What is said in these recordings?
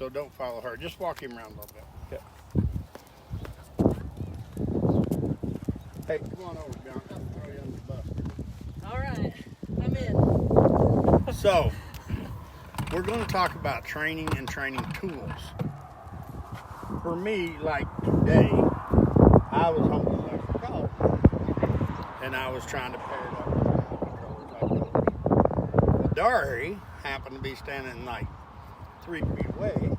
so don't follow her. Just walk him around a little bit. Okay. Hey, come on over, John. I'll throw you under the bus. All right, I'm in. So, we're going to talk about training and training tools. For me, like today, I was home with electric collar, and I was trying to pair it up with the controllers I built. But Dari happened to be standing like 3 feet away,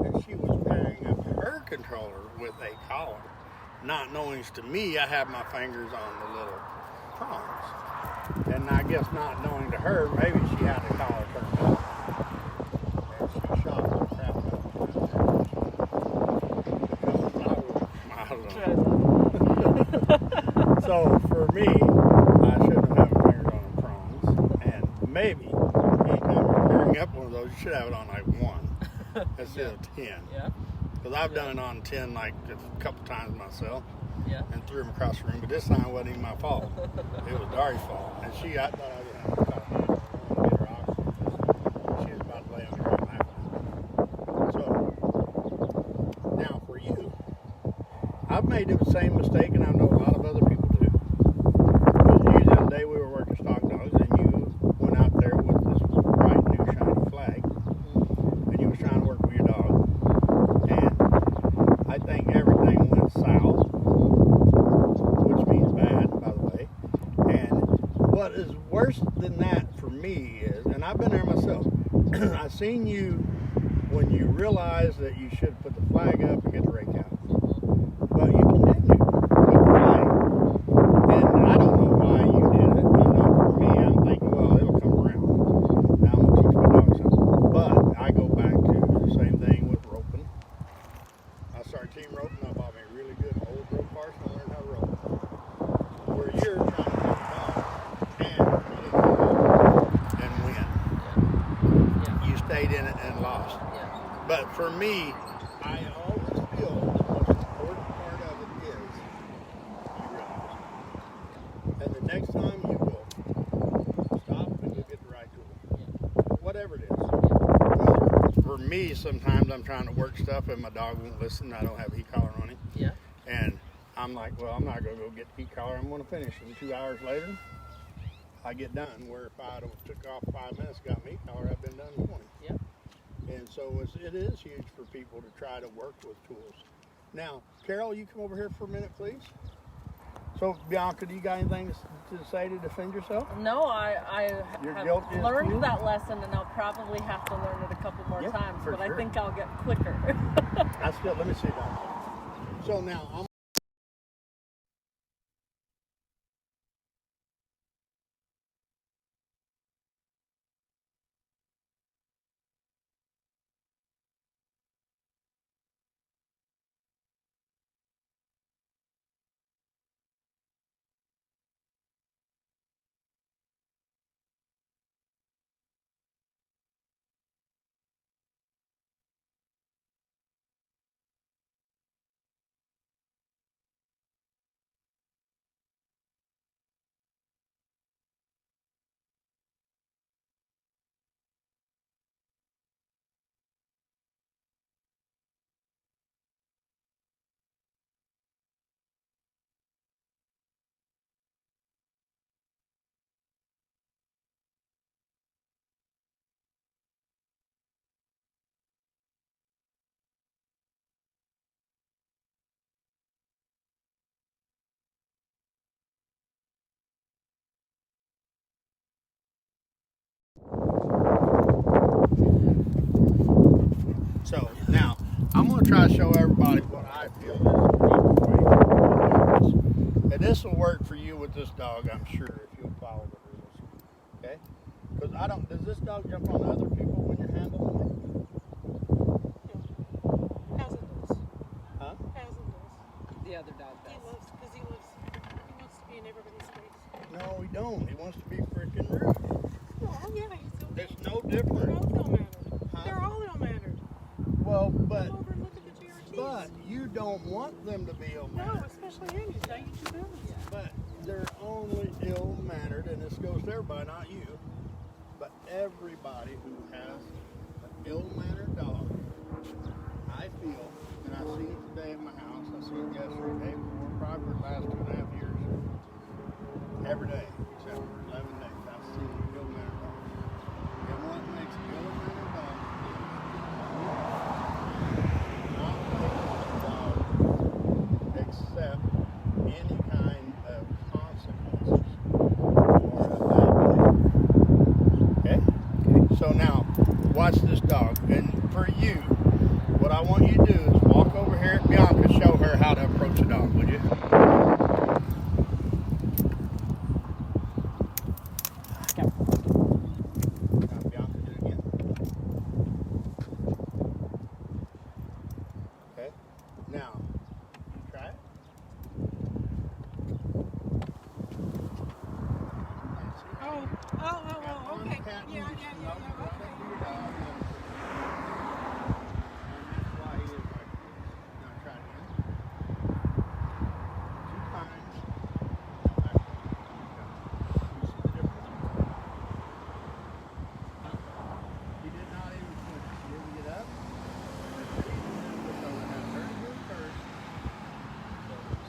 and she was pairing up her controller with a collar, not knowing to me I have my fingers on the little prongs. And I guess not knowing to her, maybe she had the collar turned up. And she shot the crap out of me. Because I was miles. So for me, I shouldn't have had my fingers on the prongs. And maybe anytime you're pairing up one of those, you should have it on like 1 instead of 10. Yeah. Because I've done it on 10 like a couple times myself. Yeah. And threw him across the room, but this time it wasn't even my fault. It was Dari's fault. And I thought I was going to get her oxygen. She was about to lay on the ground laughing. So, now for you, I've made the same mistake, and I know a lot of other people do. Because you, the other day we were working stock dogs, and you went out there with this bright new shiny flag, and you was trying to work with your dog. And I think everything went south. What is worse than that for me is, and I've been there myself, I've seen you when you realize that you should put the flag up and get the rake out. But you continue with the flag. And I don't know why you did it. I know for me, I'm thinking, well, it'll come around. Now I'm going to teach my dog something. But I go back to the same thing with roping. I started team roping. I bought me a really good old rope parts and I learned how to rope. Where you're trying to teach a dog, and win. Yeah. You stayed in it and lost. Yeah. But for me, I always feel the most important part of it is you realize. And the next time you will stop and you'll get the right tool. Whatever it is. Whether for me, sometimes I'm trying to work stuff and my dog won't listen. I don't have a heat collar on him. Yeah. And I'm like, well, I'm not going to go get the heat collar. I'm going to finish. And 2 hours later, I get done. Where if I'd have took off 5 minutes, got me collar, I've been done in 20. Yeah. And so it is huge for people to try to work with tools. Now, Carol, you come over here for a minute, please. So, Bianca, do you got anything to say to defend yourself? No, I Your have guilt is learned you? that lesson, and I'll probably have to learn it a couple more Yeah, times, for but sure. I think I'll get quicker. Let me see that. So now, I'm going to try to show everybody what I feel is the proper way to do this. And this will work for you with this dog, I'm sure, if you'll follow the rules. Okay? Because does this dog jump on other people when you're handling it? Hazen does. Huh? Hazen does. The other dog He does. loves, because he wants to be in everybody's face. No, he don't. He wants to be freaking rude. Well, yeah, he's so It's no They're different. all ill-mannered. Huh? They're all ill-mannered. Well, but Come over and look at the GRTs. But you don't want them to be ill-mannered. No, especially him. He's got you two billions. But they're only ill-mannered, and this goes to everybody, not you. But everybody who has an ill-mannered dog see it yesterday, day before, probably for the last 2.5 years. Every day, except for 11 days, I've seen Gillimanor dogs. And what makes Gillimanor dogs not make a dog accept any kind of consequences or a bad behavior. Okay? So now, watch this dog. And for you, what I want you to do is walk over here at Bianca, show her how to approach a dog, would you? Now, Bianca, do it again. Okay. Now, try it. Oh, okay. Yeah, okay.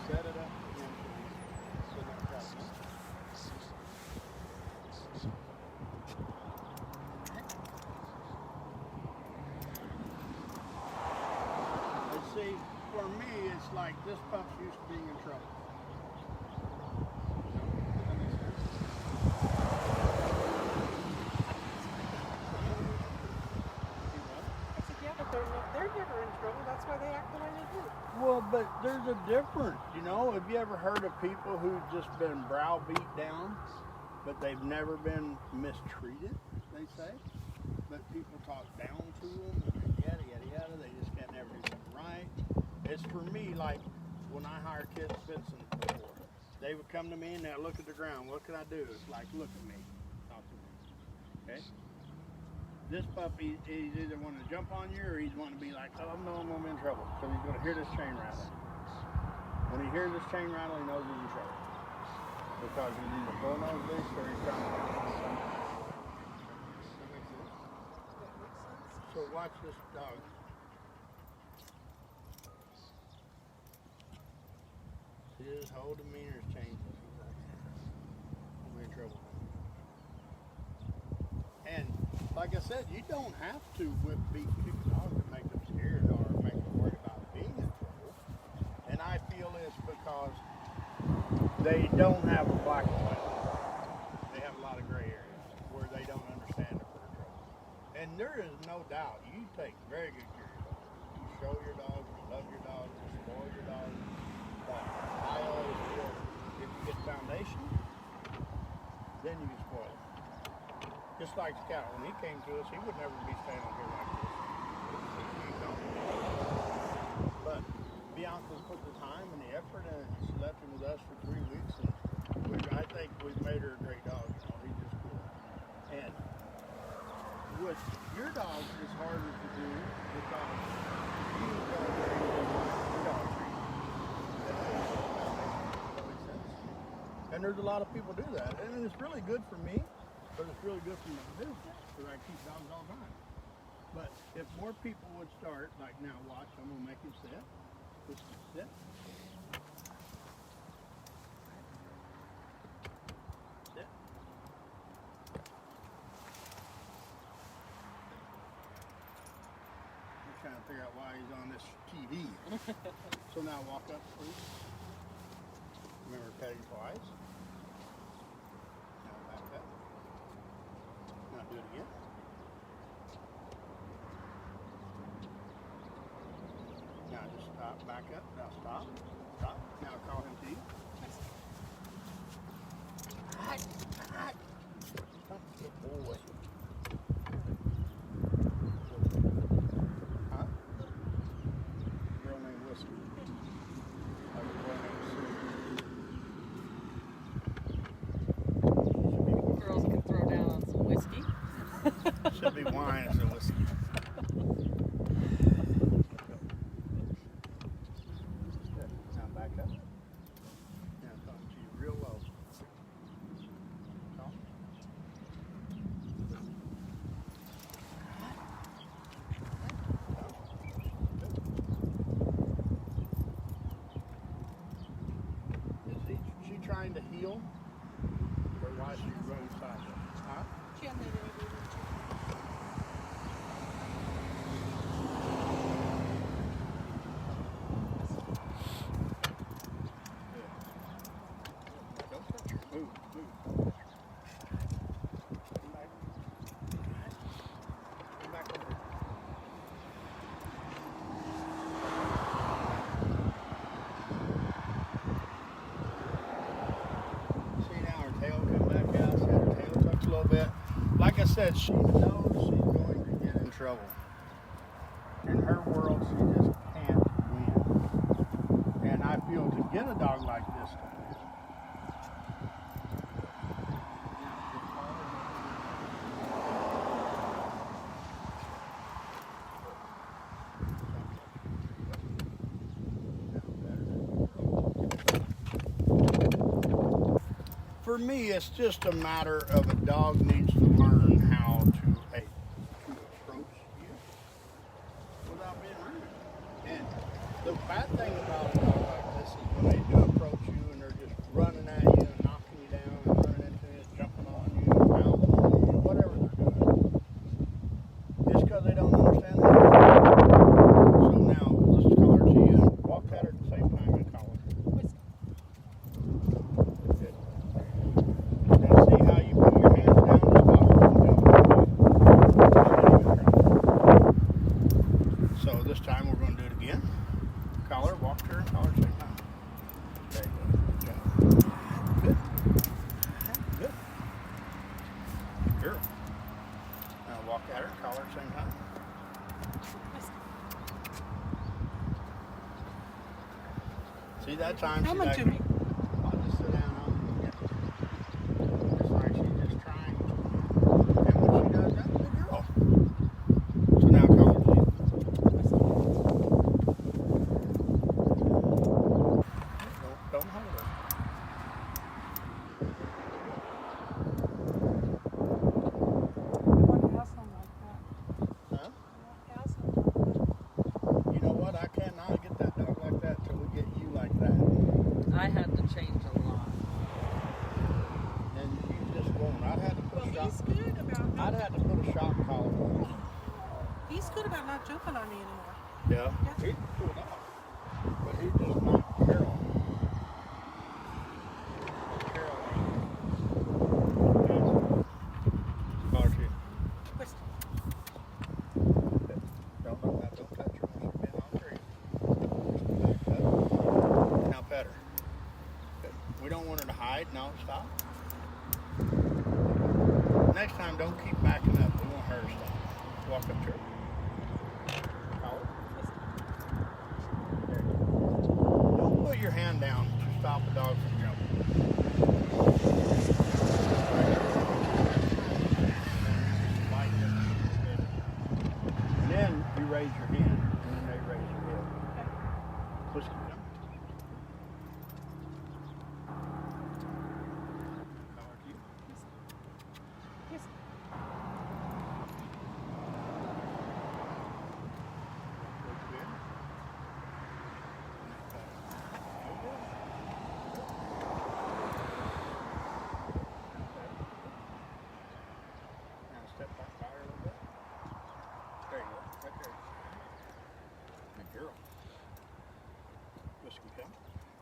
Set it up again, so don't try to. And see, for me, it's like this pup's used to being in trouble. Does that make sense? I said, yeah, but they're never in trouble. That's why they act the way they do. Well, but there's a difference, you know. Have you ever heard of people who've just been browbeat down, but they've never been mistreated, they say? But people talk down to them, and yada, yada, yada. They just can't never do something right. It's for me like when I hired kids Vincent before. They would come to me and they'd look at the ground. What can I do? It's like, look at me. Talk to me. Okay? This puppy, he's either wanting to jump on you or he's wanting to be like, oh, no, I'm in trouble. So he's going to hear this chain rattling. When he hears this chain rattle, he knows he's in trouble. Because he's either pulling on his leash or he's trying to get something. That makes sense? So watch this dog. See, his whole demeanor is changing. He's like, I'm in trouble. And like I said, you don't have to whip, beat, kick a dog to make them scared or make them worried about being in trouble. And I feel it's because they don't have a black and white. They have a lot of gray areas where they don't understand if they're in trouble. And there is no doubt, you take very good care of your dog. You show your dog, you love your dog, you spoil your dog. But I always feel if you get foundation, then you can spoil it. Just like Scout, when he came to us, he would never be standing here like this. But Bianca's put the time and the effort, and she left him with us for 3 weeks, and I think we've made her a great dog. You know, he's just cool. And with your dog, it's harder to do because you go where your dog treats. That makes sense. And there's a lot of people do that, and it's really good for me. But it's really good for my business because I keep dogs all the time. But if more people would start, like now, watch, I'm going to make him sit. Just sit. Sit. I'm trying to figure out why he's on this TV. So now walk up, please. Remember, pet him twice. Now back up. Now do it again. Now just stop, back up. Now stop. Stop. Now call him to you. Good boy. Huh? Girl named Whiskey. Boy named Sue. Girls can throw down on some whiskey. Should be wine as a whiskey. Good. Now back up. Now talk to you real low. Talk. said she knows she's going to get in trouble. In her world, she just can't win. And I feel to get a dog like this, for me, it's just a matter of a dog needs to learn how to approach you without being rude. And the bad thing about a dog like this is when they do approach you and they're just running at you and knocking you down and running into you, jumping on you, pouncing on you, whatever they're doing, it's because they don't understand that. So now, let's call her to you. Walk at her at the same time and call her. This time we're going to do it again. Collar, walk to her, and collar same time. There you go. Good. Good. Good girl. Now walk at her, collar same time. See that time? Come on to me. I'll just sit down on it. Just like she's just trying. And when she does, that's the girl. So now collar, please. Don't hold her. Huh? You know what? I cannot get that dog like that till we get you like that. I had to change a lot. And you just won't. I'd have to put a shock. He's good about I'd have to put a shock collar on. He's good about not jumping on me anymore. Yeah. He's cool off. But he's just not Carol. We don't want her to hide. No, stop. Next time, don't keep backing up. We want her to stop. Walk up to her. Collar. There you go. Don't put your hand down to stop a dog from jumping. And then you raise your hand, and then they raise your head. Push it down.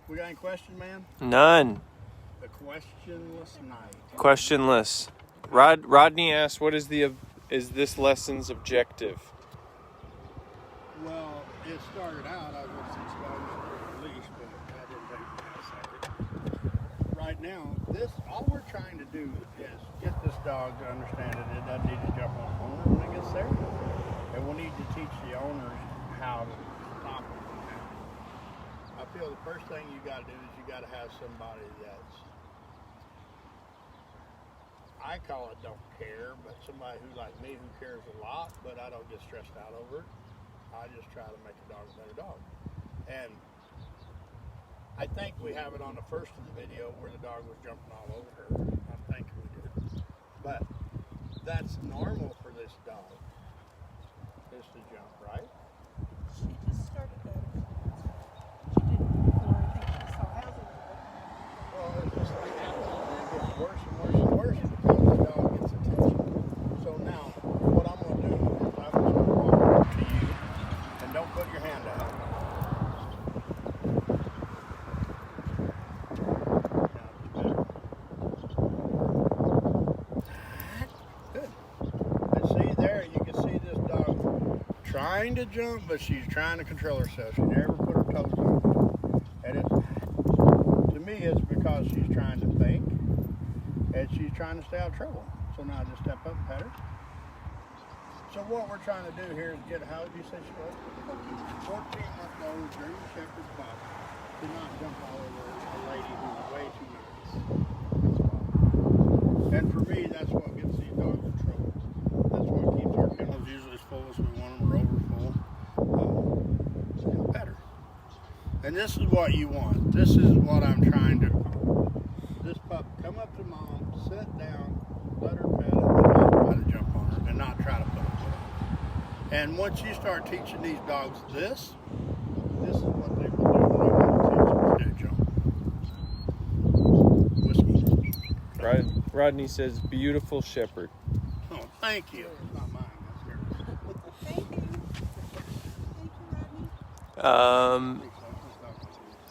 We got any questions, man? None. The questionless night. Questionless. Rodney asked, "What is this lesson's objective?" Well, it started out I was going to teach dogs for release, but that didn't take me a second. Right now, all we're trying to do is get this dog to understand that it doesn't need to jump on the owner when it gets there, and we need to teach the owners how to stop it. I feel the first thing you got to do is you got to have somebody that's, I call it don't care, but somebody who like me who cares a lot, but I don't get stressed out over it. I just try to make a dog a better dog. And I think we have it on the first of the video where the dog was jumping all over her. I think we did. But that's normal for this dog, is to jump, right? She just started that. She didn't before. I think she saw housing. Well, it's just like that. It gets worse and worse and worse because the dog gets attention. So now, what I'm going to do is I'm going to walk up to you, and don't put your hand out. Good. And see there, you can see this dog trying to jump, but she's trying to control herself. She never put her toes on. And to me, it's because she's trying to think, and she's trying to stay out of trouble. So now just step up and pet her. So what we're trying to do here is get, how would you say she was? 14-month-old German Shepherd pup to not jump all over a lady who's way too nervous. And for me, that's what gets these dogs in trouble. That's what keeps our kennels usually as full as we want them or over full. Pet her. And this is what you want. This is what I'm trying to. This pup, come up to mom, sit down, let her pet it, and not try to jump on her, and not try to put her foot on. And once you start teaching these dogs this is what they will do when they want to teach them to jump. Whiskey. Rodney says, beautiful shepherd. Oh, thank you. It's not mine. That's yours. Thank you. Thank you, Rodney.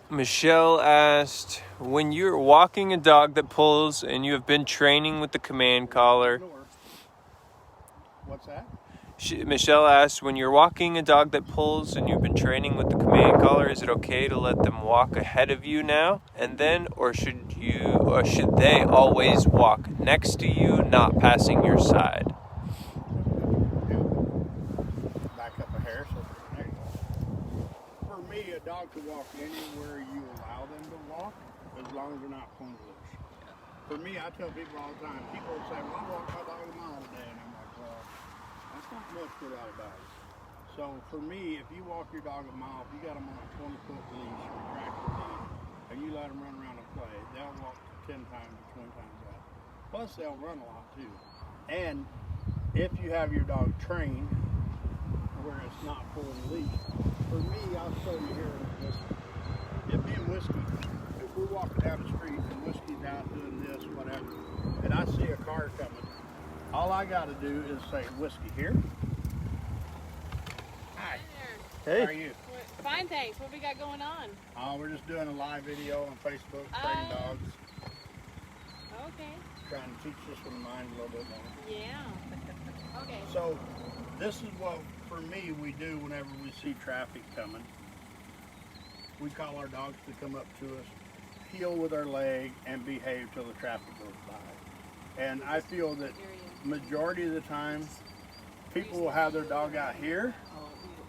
Michelle asked, when you're walking a dog that pulls and you have been training with the command collar. What's that? Michelle asked, when you're walking a dog that pulls and you've been training with the command collar, is it okay to let them walk ahead of you now and then, or should they always walk next to you, not passing your side? Back up a hair, so there you go. For me, a dog can walk anywhere you allow them to walk, as long as they're not pulling loose. For me, I tell people all the time, people will say, well, I walked my dog a mile today, and I'm like, well, that's not much for a lot of dogs. So for me, if you walk your dog a mile, if you got them on a 20-foot leash, retracted lead, and you let them run around and play, they'll walk 10 times or 20 times that. Plus, they'll run a lot too. And if you have your dog trained where it's not pulling the leash, for me, I'll show you here in Whiskey. If me and Whiskey, if we're walking down the street and Whiskey's out doing this, whatever, and I see a car coming, all I got to do is say, Whiskey, here. Hi. Hey. How are you? Fine, thanks. What we got going on? We're just doing a live video on Facebook, training dogs, Okay. trying to teach this one mind a little bit more. Yeah. Okay. So this is what, for me, we do whenever we see traffic coming. We call our dogs to come up to us, heel with our leg, and behave till the traffic goes by. And I feel that majority of the time, people will have their dog out here,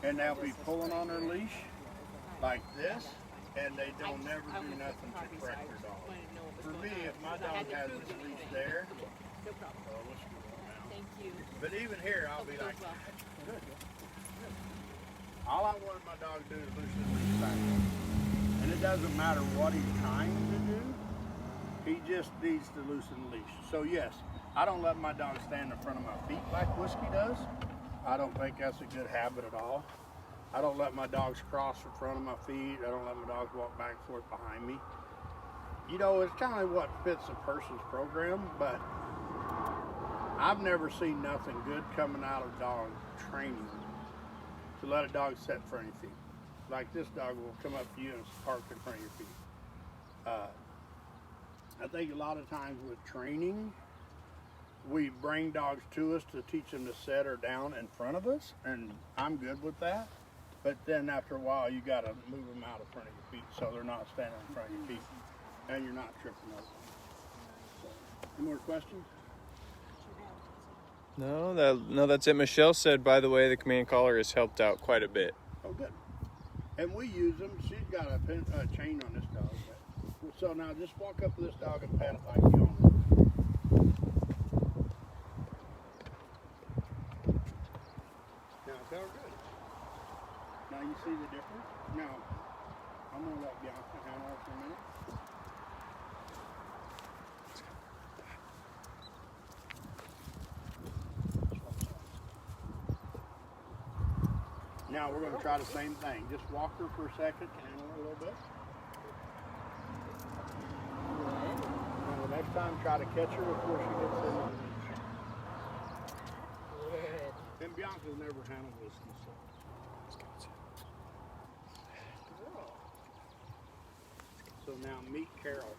and they'll be pulling on their leash like this, and they'll never do nothing to correct their dog. For me, if my dog has this leash there, Thank you. but even here, I'll be like, good. All I wanted my dog to do is loosen his leash back. And it doesn't matter what he's trying to do, he just needs to loosen the leash. So yes, I don't let my dog stand in front of my feet like Whiskey does. I don't think that's a good habit at all. I don't let my dogs cross in front of my feet. I don't let my dogs walk back and forth behind me. You know, it's kind of what fits a person's program, but I've never seen nothing good coming out of dog training to let a dog sit in front of your feet. Like this dog will come up to you and park in front of your feet. I think a lot of times with training, we bring dogs to us to teach them to sit or down in front of us, and I'm good with that. But then after a while, you got to move them out in front of your feet so they're not standing in front of your feet, and you're not tripping over them. So, any more questions? No, that's it. Michelle said, by the way, the command collar has helped out quite a bit. Oh, good. And we use them. She's got a chain on this dog. So now just walk up to this dog and pat it like you own it. Now, tell her good. Now you see the difference? Now, I'm going to let Bianca handle it for a minute. Now we're going to try the same thing. Just walk her for a second, handle her a little bit. Now the next time, try to catch her before she gets in the leash. And Bianca's never handled Whiskey, so. So now meet Carol.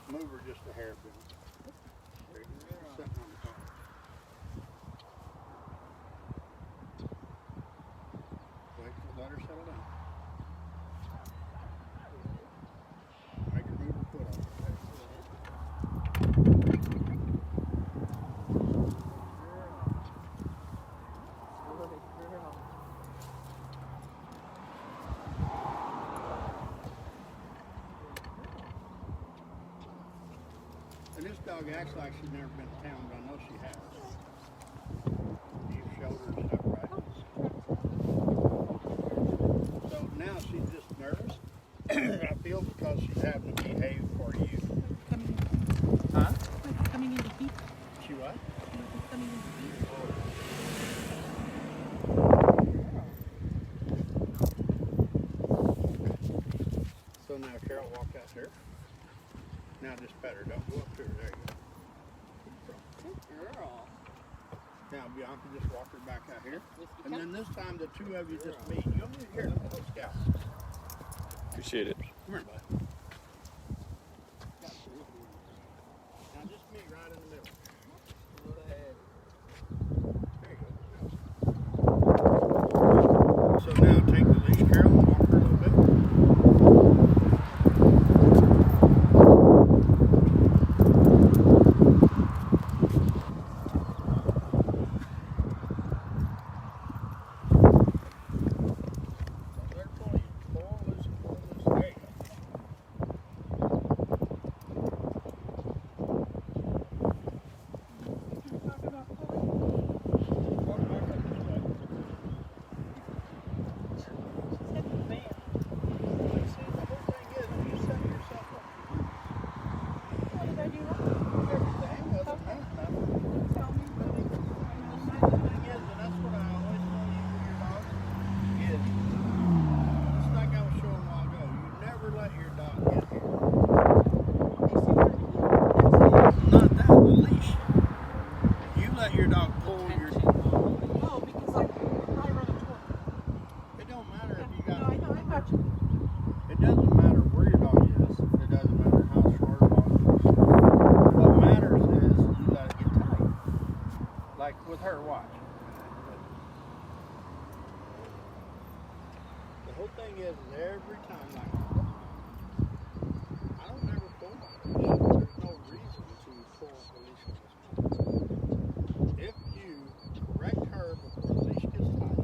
Move her just a hair, Bill. There you go. dog acts like she's never been to town, but I know she has. You've showed her stuff, right? So now she's just nervous. I feel because she's having to behave for you. Coming in. Huh? Like coming into heat. She what? Like coming into heat. So now Carol, walk out there. Now just pet her. Don't go up to her. There you go. Good girl. Now Bianca, just walk her back out here. Whiskey And cup. then this time the two of you just meet. You don't need here. Let me go scout. Appreciate it. Come here, bud. Now just meet right in the middle. There you go. So now take the leash, Carol, and walk her a little bit. Don't let her pull you. Pull, loosen, pull, loosen. There you go. Talk about pulling. Walk back up this way. She's hitting the van. See, the whole thing is you set yourself up. What did I do wrong? Everything doesn't mean nothing. Tell me. The thing is, and that's what I always tell you with your dogs, is just like I was showing a while ago, you never let your dog get here. Not that, the leash. You let your dog pull your. Oh, because I run a tour. It don't matter if you No, got. I know, I got you. It doesn't matter where your dog is. It doesn't matter how short or long it is. What matters is you let it get tight. Like with her, watch. The whole thing is every time, like, I don't ever pull my leash. There's no reason to pull the leash on this one. If you correct her before the leash gets tight,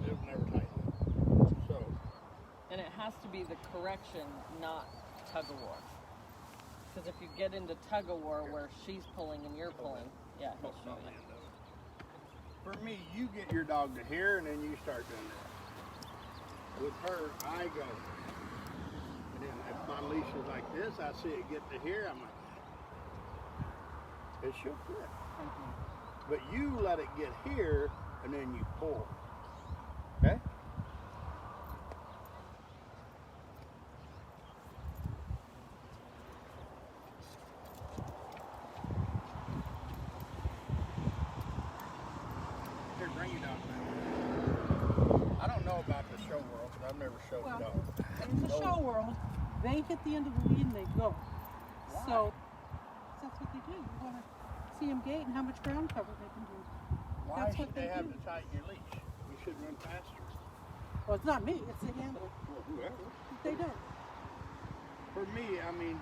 it'll never tighten up. So, And it has to be the correction, not tug of war. Because if you get into tug of war where she's pulling and you're pulling, yeah, he'll show you. for me, you get your dog to here and then you start doing this. With her, I go. And then if my leash is like this, I see it get to here, I'm like, it should quit. But you let it get here and then you pull. Okay? Here, bring your dog back. I don't know about the show world because I've never showed Well, a dog. in the show world, they hit the end of the lead and they go. Why? So that's what they do. You want to see them gate and how much ground cover they can do. Why That's should what they they have do. to tighten your leash? You should run faster. Well, it's not me, it's the handler. Well, whoever. They don't. For me, I mean,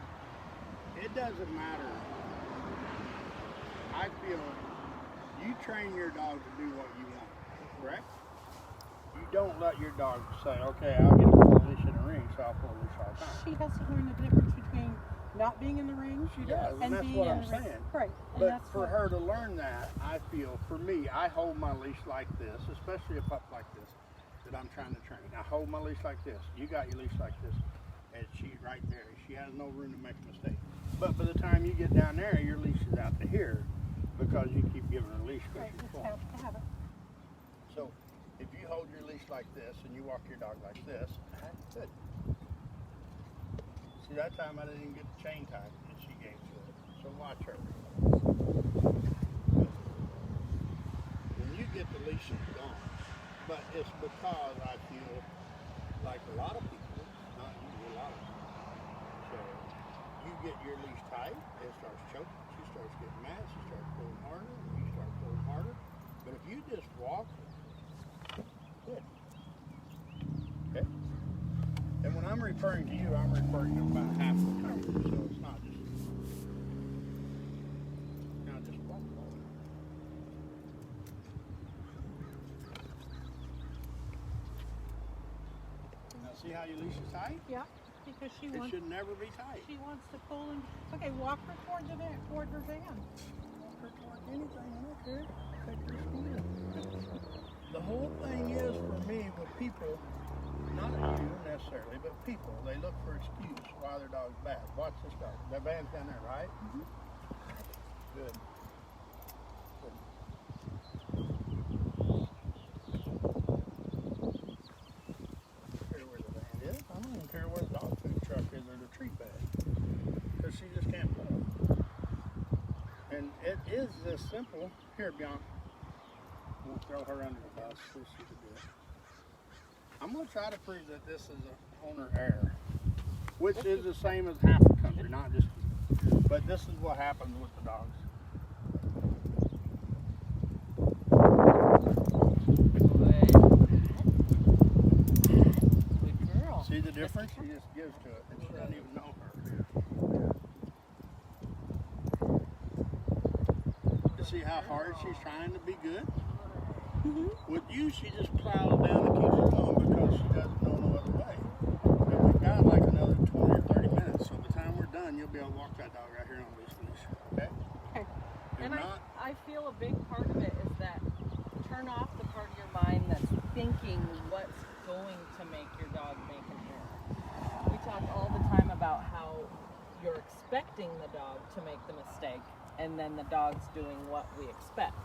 it doesn't matter. I feel you train your dog to do what you want, correct? You don't let your dog say, okay, I'll get a pull leash in the ring, so I'll pull a leash all the time. She has to learn the difference between not being in the ring She does, and that's being what in I'm the ring. saying. Right. And But that's for what, her to learn that, I feel, for me, I hold my leash like this, especially a pup like this that I'm trying to train. I hold my leash like this. You got your leash like this, and she's right there. She has no room to make a mistake. But by the time you get down there, your leash is out to here because you keep giving her a leash because right, she's just full. have to have it. So if you hold your leash like this and you walk your dog like this, good. See, that time I didn't even get the chain tied and she gave to it. So watch her. When you get the leash, it's gone. But it's because I feel like a lot of people, not you, a lot of people. So you get your leash tight, it starts choking, she starts getting mad, she starts pulling harder, and you start pulling harder. But if you just walk, good. Okay? And when I'm referring to you, I'm referring to about half the country, so it's not just. Now just walk forward. Now see how your leash is tight? Yeah. because she It wants. should never be tight. She wants to pull and. Okay, walk her toward the van, toward her van. Walk her toward anything, I don't care. Take her speed. The whole thing is for me with people, not you necessarily, but people, they look for excuse why their dog's bad. Watch this dog. That van's down there, right? Mhm. Good. I don't even care where the dog food truck is or the treat bag, because she just can't pull. And it is this simple. Here, Bianca, we'll throw her under the bus so she can do it. I'm going to try to prove that this is an owner error, which is the same as half the country, not just, but this is what happens with the dogs. Good girl. See the difference? She just gives to it, and she doesn't even know her. You see how hard she's trying to be good? With you, she just plows down and keeps it going because she doesn't know no other way. And we've got like another 20 or 30 minutes, so by the time we're done, you'll be able to walk that dog right here on this leash. Okay? Okay. Do And not. I feel a big part of it is that turn off the part of your mind that's thinking what's going to make your dog make an error. We talk all the time about how you're expecting the dog to make the mistake and then the dog's doing what we expect.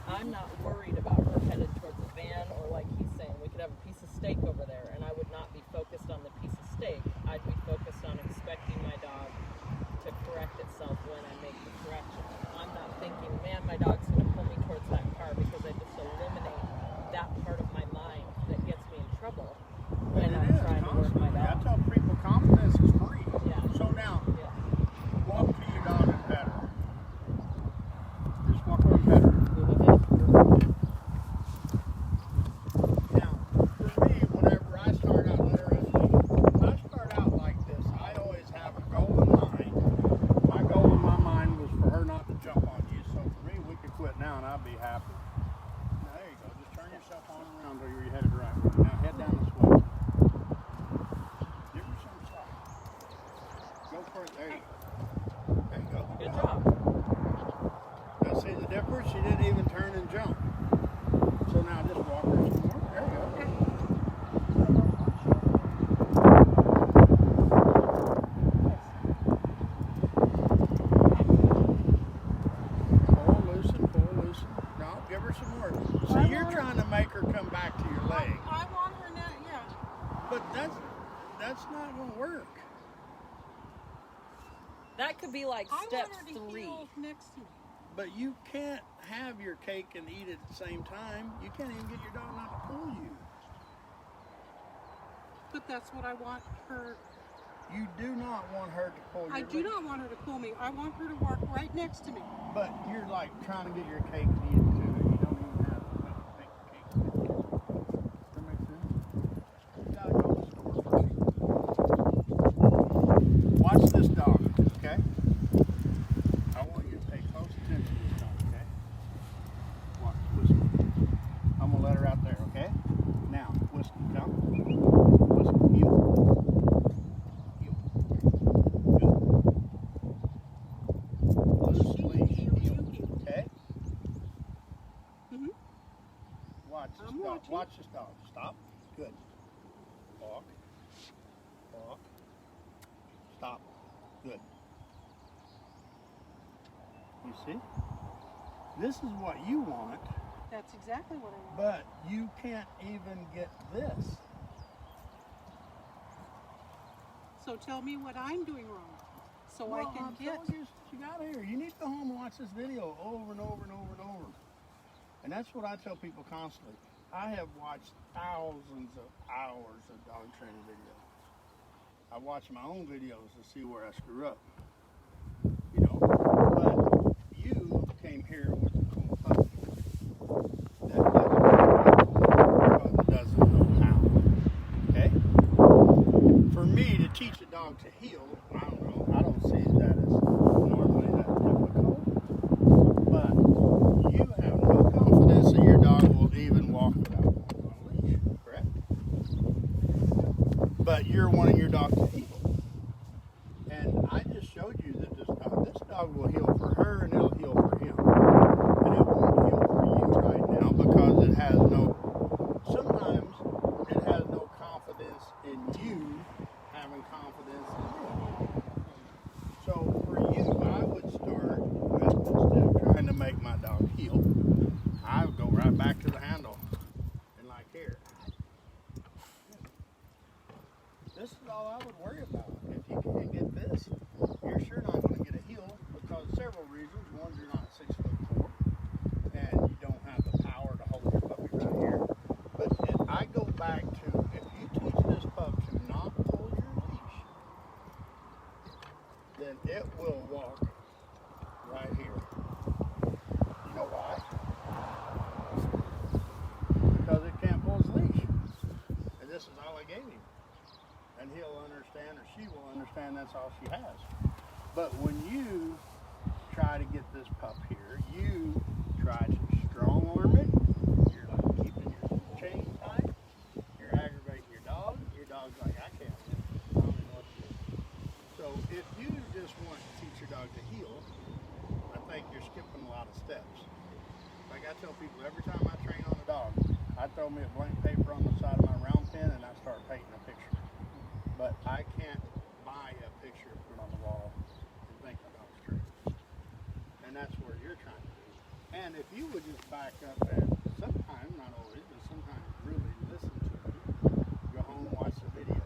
I'm not worried about her headed towards a van or like he's saying, we could have a piece of steak over there and I would not be focused on the piece of steak. I'd be focused on expecting my dog to correct itself when I make the correction. I'm not thinking, man, my dog's going to pull me towards that car because I just eliminate that part of my mind that gets me in trouble when I'm trying to work my I dog. tell people confidence is free. Yeah. So now, Yeah. walk to your dog and pet her. Just walk over and pet her. Now, for me, whenever I start out interesting, when I start out like this, I always have a goal in mind. My goal in my mind was for her not to jump on you. So for me, we could quit now and I'd be happy. Now, there you go. Just turn yourself on around where you're headed right. Now head down this way. Give her some slack. Go for it. There you go. There you go. Good job. Now see the difference? She didn't even turn and jump. So now just walk her some more. There you go. Pull, loosen. No, give her some more. See, you're trying to make her come back to your leg. I want her now. Yeah. But that's not going to work. That could be like I step want her to 3. heel next to me. But you can't have your cake and eat it at the same time. You can't even get your dog not to pull you. But that's what I want her. You do not want her to pull your I do leg. not want her to pull me. I want her to walk right next to me. But you're like trying to get your cake and eat it too, and you don't even have enough to make the cake. Does that make sense? You gotta go to the store first. Watch this dog, okay? I want you to pay close attention to this dog, okay? Watch, whistle. I'm gonna let her out there, okay? Now, whistle, come. Whistle, heel. Heel. Good. Loose leash, heel, okay? Mhm. Watch this I'm dog. watching. Watch this dog. Stop. Good. Walk. Walk. Stop. Good. You see? This is what you want, That's exactly what I want. but you can't even get this. So tell me what I'm doing wrong, so Well, I can I'm get. telling you got here. You need to go home and watch this video over and over and over and over. And that's what I tell people constantly. I have watched thousands of hours of dog training videos. I watch my own videos to see where I screw up. You know, but you came here with a cool puppy that doesn't because it doesn't know how. Okay? For me to teach a dog to heel, I don't know. I don't see that as normally that difficult. But you have no confidence that your dog will even walk without walking on a leash, correct? But but you're wanting your dog to heal. And I just showed you that this dog will heal for her and it'll heal for him. And it won't heal for you right now because sometimes it has no confidence in you having confidence in him. So for you, I would start with, instead of trying to make my dog heal, I would go right back to the handle and like here. This is all I would worry about. If you can't get this, you're sure not going to get a heel because several reasons. One, you're not 6'4", and you don't have the power to hold your puppy right here. But if I go back to, if you teach this pup to not pull your leash, then it will walk right here. You know why? Because it can't pull his leash. And this is all I gave him. And he'll understand, or she will understand, that's all she has. But when you try to get this pup here, you try to strong arm it. You're like keeping your chain tight. You're aggravating your dog. Your dog's like, I can't win. I don't know what to do. So if you just want to teach your dog to heal, I think you're skipping a lot of steps. Like I tell people, every time I train on a dog, I throw me a blank paper on the side of my round pen and I start painting a picture. But I can't buy a picture and put it on the wall and think my dog's true. And that's where you're trying to do. And if you would just back up and sometimes, not always, but sometimes really listen to me, go home, watch the video,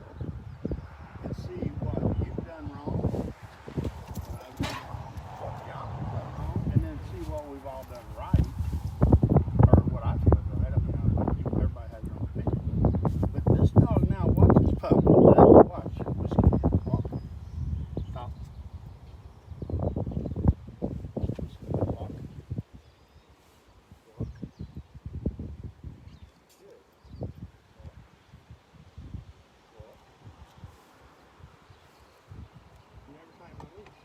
and see what you've done wrong, what I've done wrong, what Bianca's done wrong, and then see what we've all done right, or what I feel is right. I mean, everybody has their own opinion. But this dog now, watch this pup. Watch. Whiskey. Walk. Stop. Whiskey. Walk. Walk. Good. Walk. You never tighten the leash.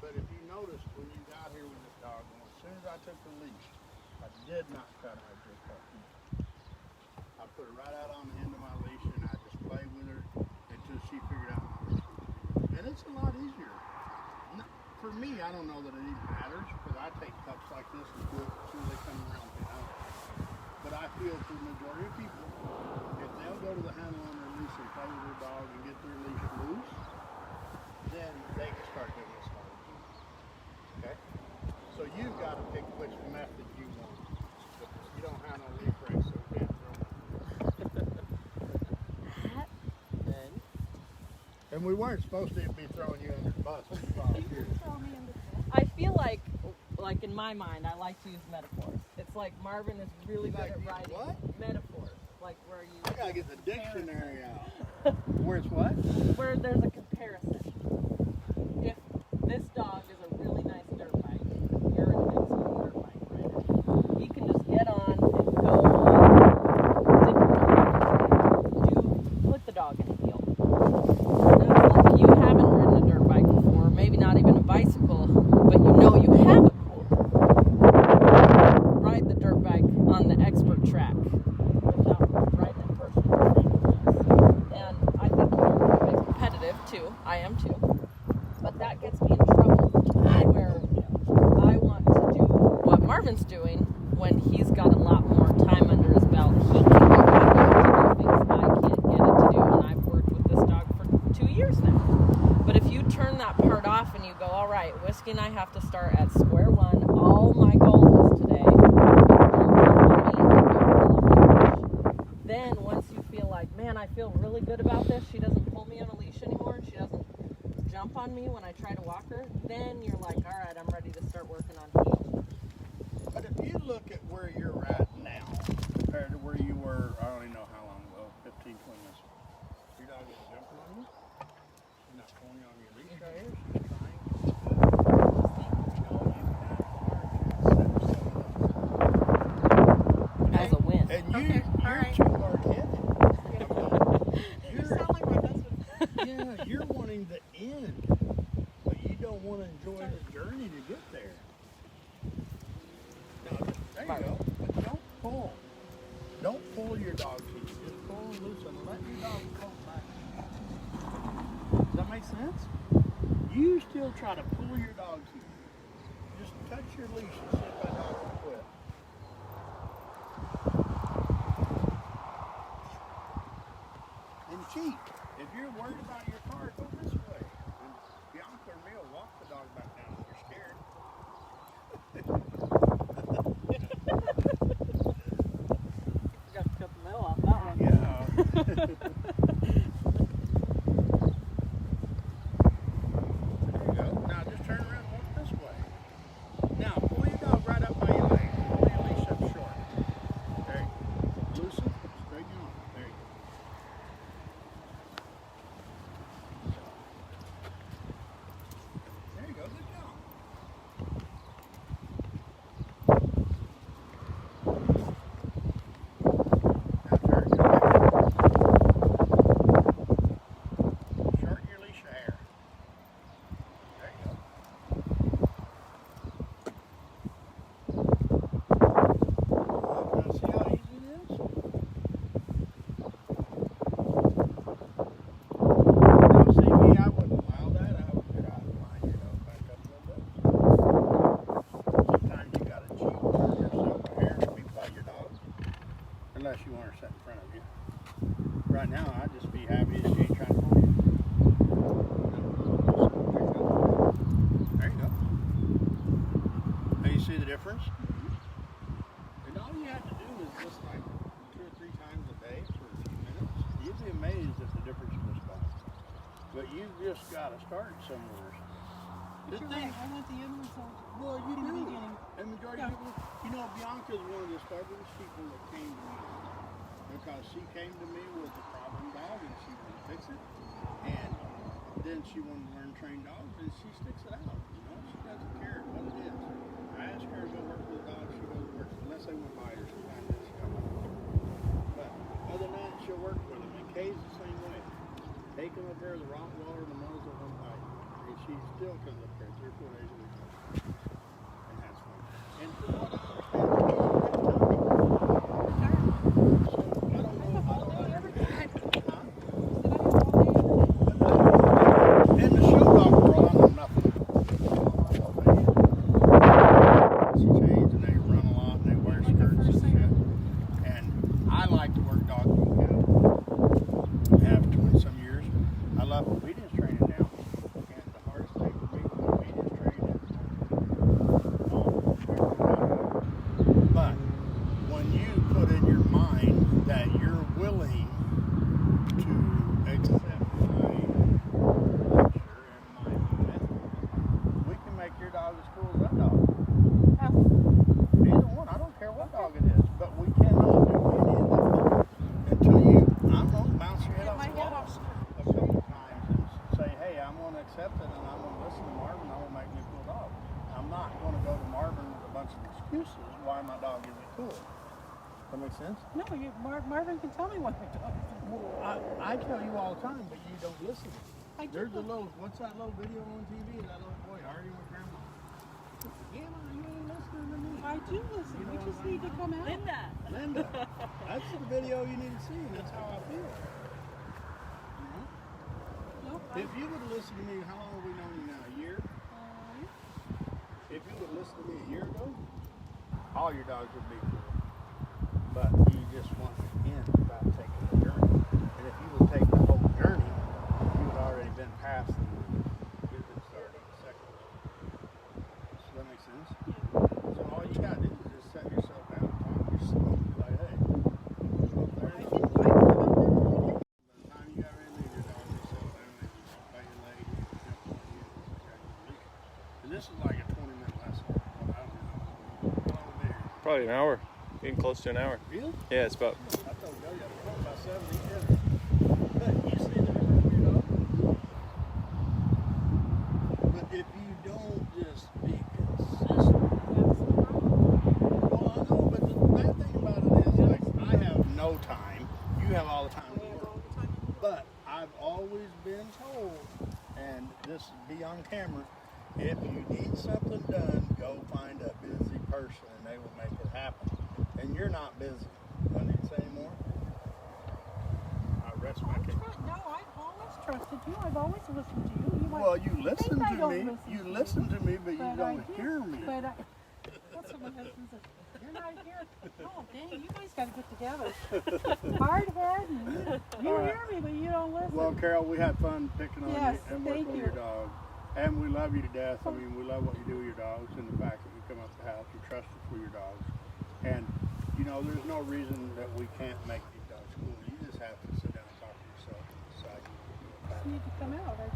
But if you noticed when you got here with this dog, as soon as I took the leash, I did not cut her just pup. I put her right out on the end of my leash and I just played with her until she figured out my leash. And it's a lot easier. For me, I don't know that it even matters because I take pups like this and do it as soon as they come around. But I feel for the majority of people, if they'll go to the handle on their leash and play with their dog and get their leash loose, then they can start doing this hard. Okay? So you've got to pick which method you want. You don't have no leaf breaks, so you can't throw them. And we weren't supposed to be throwing you under the bus. I feel like in my mind, I like to use metaphors. It's like Marvin is really good at writing metaphors, like where you. I gotta get the dictionary out. Where it's what? Where there's a comparison. If this dog is a really nice dirt bike, you're an excellent dirt bike rider. He can just get on and go on, put the dog in a heel. Now, you haven't ridden a dirt bike before, maybe not even a bicycle, but you know you have a cool. Ride the dirt bike on the expert track without riding it first. And I think you're a bit competitive too. I am too. But that gets me in trouble where I want to do what Marvin's doing when he's got a lot more time under his belt. He can go out there to do things I can't get it to do, and I've worked with this dog for 2 years now. But if you turn that part off and you go, all right, Whiskey and I have to start at square one. All my goal is today is don't pull on me. Then once you feel like, man, I feel really good about this, she doesn't pull me on a leash anymore, she doesn't jump on me when I try to walk her, then you're like, all right, I'm ready to start working on heel. But if you look at where you're at now compared to where you were, I don't even know how long ago, 15, 20 minutes ago, your dog isn't jumping on you. She's not pulling you on your leash right here. She's trying. As a win. And you're right. too hard-headed. You sound like my husband. Yeah, you're wanting the end, but you don't want to enjoy the journey to get there. No, there you go. But don't pull. Don't pull your dog teeth. Just pull and loosen. Let your dog pull back. makes sense? You still try to pull your dog's heel. Just touch your leash and see if that dog will quit. And cheat. If you're worried about your car, go this way. And Bianca or me will walk the dog back down if you're scared. Got to cut the mail off that one. Yeah. There you go. Now just turn around and walk this way. Now pull your dog right up by your leg. Pull your leash up short. There you go. Loosen, straighten on. There you go. There you go. Good job. Now turn your leg. Shorten your leash a hair. There you go. Now see how easy it is? Now see me, I wouldn't allow that. I would try to line your dog back up a little bit. Sometimes you gotta cheat, turn yourself a hair to be by your dog. Unless you want her set in front of you. Right now, I'd just be happy if she ain't trying to pull you. There you go. Now you see the difference? And all you have to do is just like 2 or 3 times a day for a few minutes. You'd be amazed at the difference in this dog. But you've just got to start somewhere. The You're thing, right. I want the end result. well, you in the do. beginning. And majority of people, you know, Bianca's one of the stubbornest people that came to me. Because she came to me with a problem dog and she wanted to fix it. And then she wanted to learn train dogs and she sticks it out. You know, she doesn't care what it is. I ask her to go work with a dog, she goes work unless they want to bite her. Sometimes she comes. But other than that, she'll work with them. And Kay's the same way. Take them up there, the Rottweiler, the muzzle, won't bite. And she still comes up there 3 or 4 days a week. And has fun. And from what I understand, in the show dog world, I know nothing. She changed and they run a lot and they wear skirts and shit. And I like to work dog weekend. I have 20 some years. I love obedience training now. And the hardest thing for me was obedience training. But when you put in your mind that you're willing to accept my lecture and my method, we can make your dog as cool as that dog. Either one, I don't care what dog it is, but we cannot do any of that until I'm going to bounce your head off the wall a couple times and say, hey, I'm going to accept it and I'm going to listen to Marvin, I'm going to make me a cool dog. I'm not going to go to Marvin with a bunch of excuses why my dog isn't cool. That make sense? No, Marvin can tell me what they're doing. I tell you all the time, but you don't listen. I do. There's a little, what's that little video on TV? That little boy arguing with grandma. Grandma, you ain't listening to me. I do listen. You We know just what need to come out. Linda. Linda, that's the video you need to see, and that's how I feel. You know? Nope. If you would listen to me, how long have we known you now? A year? If you would listen to me a year ago, all your dogs would be cool. But you just want to end about taking the journey. And if you would take the whole journey, you would already been past the you'd been starting the second one. Does that make sense? So all you gotta do is just set yourself down and talk to yourself. Like, hey, go up there. By the time you got ready to leave, your dog will settle down and you walk by your leg and you jump on you and you got your leash. And this is like a 20-minute lesson. I don't know. How long will be here? Probably an hour. Getting close to an hour. Really? Yeah, it's about. I told you, I got about 70 minutes. But you see the difference in your dog? But if you don't just be consistent. Well, I know, but the bad thing about it is, like, I have no time. You have all the time in the world. But I've always been told, and this will be on camera, if you need something done, go find a busy person and they will make it happen. And you're not busy. Do I need to say any more? I rest my case. No, I've always trusted you. I've always listened to you. You might Well, you listen I to don't me. listen You to listen to me, but you but I don't do. hear me. But that's what my husband says. You're not here. Oh, dang, you guys got to get together. Hard head, and you All right. hear me, but you don't listen. Well, Carol, we had fun picking on Yes, you and thank working with you. your dog. And we love you to death. I mean, we love what you do with your dogs and the fact that you come up to the house, you trust us for your dogs. And, you know, there's no reason that we can't make these dogs cool. You just have to sit down and talk to yourself and decide You need to come out. I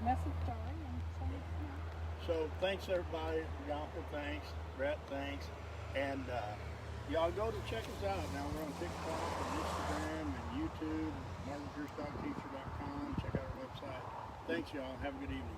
message John and tell me to come out. So thanks everybody. Bianca, thanks. Brett, thanks. And y'all go to check us out. Now we're on TikTok and Instagram and YouTube, marvinfiercedogteacher.com. Check out our website. Thanks y'all. Have a good evening.